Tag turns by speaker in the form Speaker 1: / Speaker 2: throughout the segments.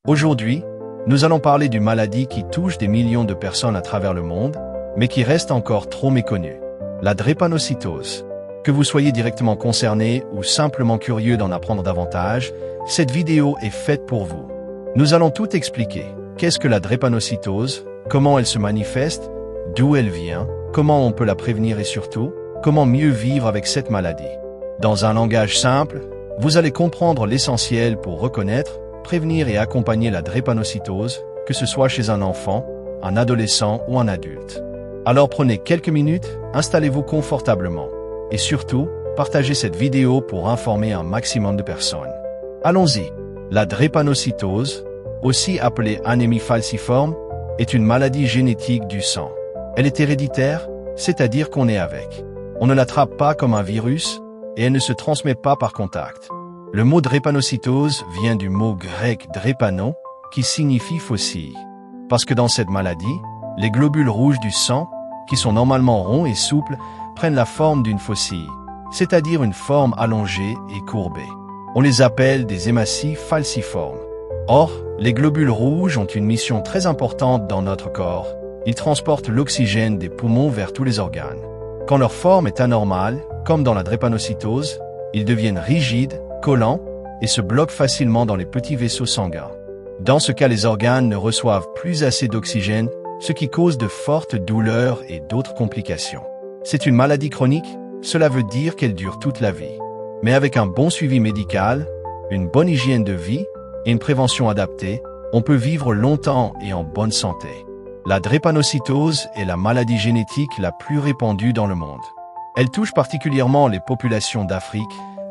Speaker 1: Aujourd'hui, nous allons parler d'une maladie qui touche des millions de personnes à travers le monde, mais qui reste encore trop méconnue. La drépanocytose. Que vous soyez directement concerné ou simplement curieux d'en apprendre davantage, cette vidéo est faite pour vous. Nous allons tout expliquer. Qu'est-ce que la drépanocytose? Comment elle se manifeste? D'où elle vient? Comment on peut la prévenir et surtout, comment mieux vivre avec cette maladie? Dans un langage simple, vous allez comprendre l'essentiel pour reconnaître, prévenir et accompagner la drépanocytose, que ce soit chez un enfant, un adolescent ou un adulte. Alors prenez quelques minutes, installez-vous confortablement. Et surtout, partagez cette vidéo pour informer un maximum de personnes. Allons-y. La drépanocytose, aussi appelée anémie falciforme, est une maladie génétique du sang. Elle est héréditaire, c'est-à-dire qu'on est avec. On ne l'attrape pas comme un virus et elle ne se transmet pas par contact. Le mot drépanocytose vient du mot grec drépano, qui signifie faucille. Parce que dans cette maladie, les globules rouges du sang, qui sont normalement ronds et souples, prennent la forme d'une faucille, c'est-à-dire une forme allongée et courbée. On les appelle des hématies falciformes. Or, les globules rouges ont une mission très importante dans notre corps. Ils transportent l'oxygène des poumons vers tous les organes. Quand leur forme est anormale, comme dans la drépanocytose, ils deviennent rigides, collants et se bloquent facilement dans les petits vaisseaux sanguins. Dans ce cas, les organes ne reçoivent plus assez d'oxygène, ce qui cause de fortes douleurs et d'autres complications. C'est une maladie chronique, cela veut dire qu'elle dure toute la vie. Mais avec un bon suivi médical, une bonne hygiène de vie et une prévention adaptée, on peut vivre longtemps et en bonne santé. La drépanocytose est la maladie génétique la plus répandue dans le monde. Elle touche particulièrement les populations d'Afrique,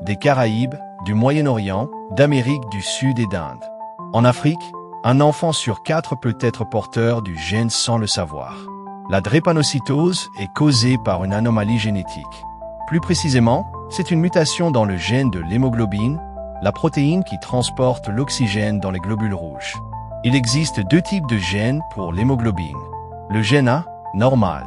Speaker 1: des Caraïbes, du Moyen-Orient, d'Amérique du Sud et d'Inde. En Afrique, un enfant sur 4 peut être porteur du gène sans le savoir. La drépanocytose est causée par une anomalie génétique. Plus précisément, c'est une mutation dans le gène de l'hémoglobine, la protéine qui transporte l'oxygène dans les globules rouges. Il existe 2 types de gènes pour l'hémoglobine. Le gène A, normal.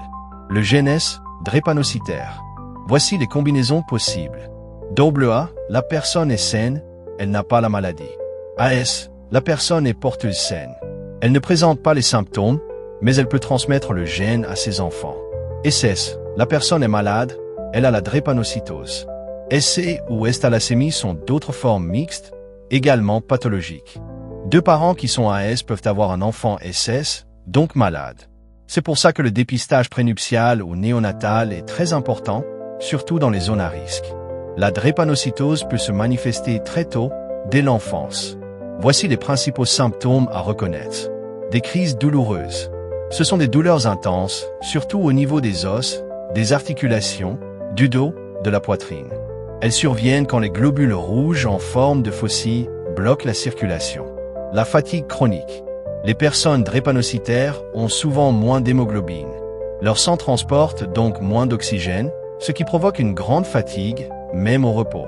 Speaker 1: Le gène S, drépanocytaire. Voici les combinaisons possibles. AA, la personne est saine, elle n'a pas la maladie. AS, la personne est porteuse saine. Elle ne présente pas les symptômes, mais elle peut transmettre le gène à ses enfants. SS, la personne est malade, elle a la drépanocytose. SC ou S-thalassémie sont d'autres formes mixtes, également pathologiques. 2 parents qui sont AS peuvent avoir un enfant SS, donc malade. C'est pour ça que le dépistage prénuptial ou néonatal est très important, surtout dans les zones à risque. La drépanocytose peut se manifester très tôt, dès l'enfance. Voici les principaux symptômes à reconnaître. Des crises douloureuses. Ce sont des douleurs intenses, surtout au niveau des os, des articulations, du dos, de la poitrine. Elles surviennent quand les globules rouges en forme de faucille bloquent la circulation. La fatigue chronique. Les personnes drépanocytaires ont souvent moins d'hémoglobine. Leur sang transporte donc moins d'oxygène, ce qui provoque une grande fatigue, même au repos.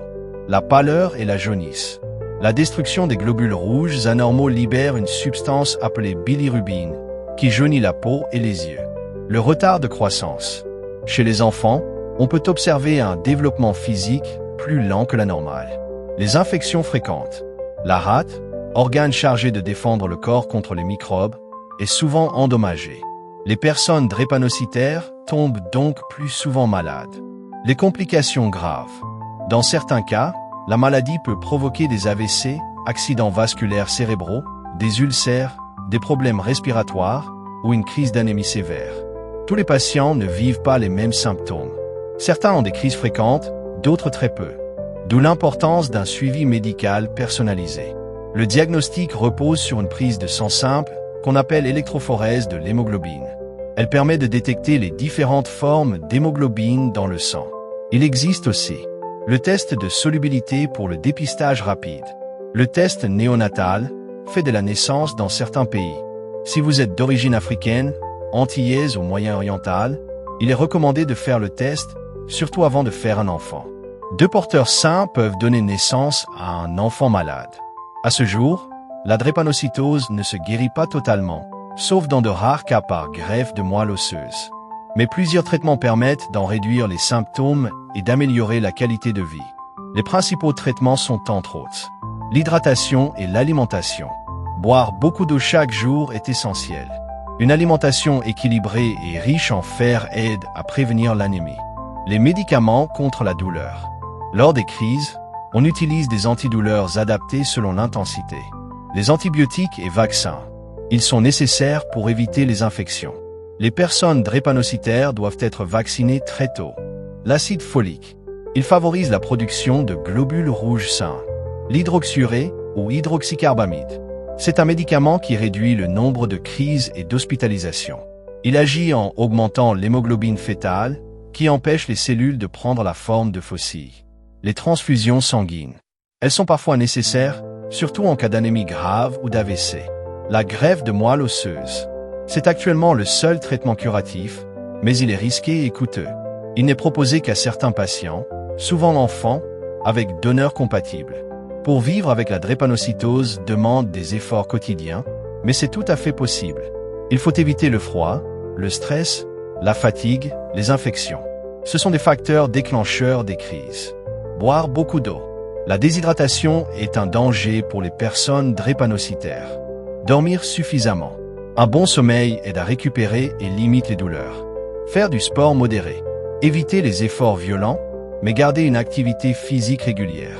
Speaker 1: La pâleur et la jaunisse. La destruction des globules rouges anormaux libère une substance appelée bilirubine, qui jaunit la peau et les yeux. Le retard de croissance. Chez les enfants, on peut observer un développement physique plus lent que la normale. Les infections fréquentes. La rate, organe chargé de défendre le corps contre les microbes, est souvent endommagée. Les personnes drépanocytaires tombent donc plus souvent malades. Les complications graves. Dans certains cas, la maladie peut provoquer des AVC, accidents vasculaires cérébraux, des ulcères, des problèmes respiratoires ou une crise d'anémie sévère. Tous les patients ne vivent pas les mêmes symptômes. Certains ont des crises fréquentes, d'autres très peu. D'où l'importance d'un suivi médical personnalisé. Le diagnostic repose sur une prise de sang simple qu'on appelle électrophorèse de l'hémoglobine. Elle permet de détecter les différentes formes d'hémoglobine dans le sang. Il existe aussi le test de solubilité pour le dépistage rapide. Le test néonatal, fait dès la naissance dans certains pays. Si vous êtes d'origine africaine, antillaise ou moyen-orientale, il est recommandé de faire le test, surtout avant de faire un enfant. 2 porteurs sains peuvent donner naissance à un enfant malade. À ce jour, la drépanocytose ne se guérit pas totalement, sauf dans de rares cas par greffe de moelle osseuse. Mais plusieurs traitements permettent d'en réduire les symptômes et d'améliorer la qualité de vie. Les principaux traitements sont entre autres l'hydratation et l'alimentation. Boire beaucoup d'eau chaque jour est essentiel. Une alimentation équilibrée et riche en fer aide à prévenir l'anémie. Les médicaments contre la douleur. Lors des crises, on utilise des antidouleurs adaptés selon l'intensité. Les antibiotiques et vaccins. Ils sont nécessaires pour éviter les infections. Les personnes drépanocytaires doivent être vaccinées très tôt. L'acide folique. Il favorise la production de globules rouges sains. L'hydroxyurée ou hydroxycarbamide. C'est un médicament qui réduit le nombre de crises et d'hospitalisations. Il agit en augmentant l'hémoglobine fœtale, qui empêche les cellules de prendre la forme de faucilles. Les transfusions sanguines. Elles sont parfois nécessaires, surtout en cas d'anémie grave ou d'AVC. La greffe de moelle osseuse. C'est actuellement le seul traitement curatif, mais il est risqué et coûteux. Il n'est proposé qu'à certains patients, souvent l'enfant, avec donneur compatible. Pour vivre avec la drépanocytose demande des efforts quotidiens, mais c'est tout à fait possible. Il faut éviter le froid, le stress, la fatigue, les infections. Ce sont des facteurs déclencheurs des crises. Boire beaucoup d'eau. La déshydratation est un danger pour les personnes drépanocytaires. Dormir suffisamment. Un bon sommeil aide à récupérer et limite les douleurs. Faire du sport modéré. Éviter les efforts violents, mais garder une activité physique régulière.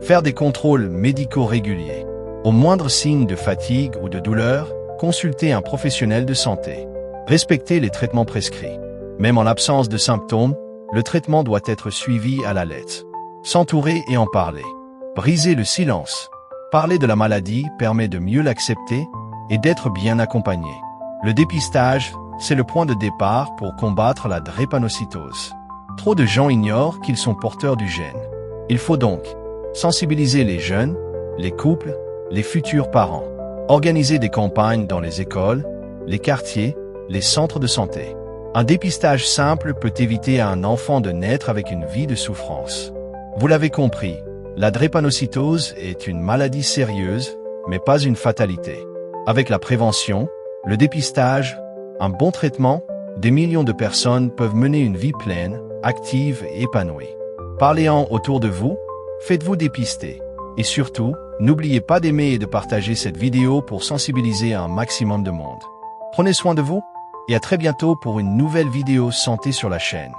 Speaker 1: Faire des contrôles médicaux réguliers. Au moindre signe de fatigue ou de douleur, consulter un professionnel de santé. Respecter les traitements prescrits. Même en l'absence de symptômes, le traitement doit être suivi à la lettre. S'entourer et en parler. Briser le silence. Parler de la maladie permet de mieux l'accepter et d'être bien accompagné. Le dépistage, c'est le point de départ pour combattre la drépanocytose. Trop de gens ignorent qu'ils sont porteurs du gène. Il faut donc sensibiliser les jeunes, les couples, les futurs parents. Organiser des campagnes dans les écoles, les quartiers, les centres de santé. Un dépistage simple peut éviter à un enfant de naître avec une vie de souffrance. Vous l'avez compris, la drépanocytose est une maladie sérieuse, mais pas une fatalité. Avec la prévention, le dépistage, un bon traitement, des millions de personnes peuvent mener une vie pleine, active et épanouie. Parlez-en autour de vous, faites-vous dépister. Et surtout, n'oubliez pas d'aimer et de partager cette vidéo pour sensibiliser un maximum de monde. Prenez soin de vous et à très bientôt pour une nouvelle vidéo santé sur la chaîne.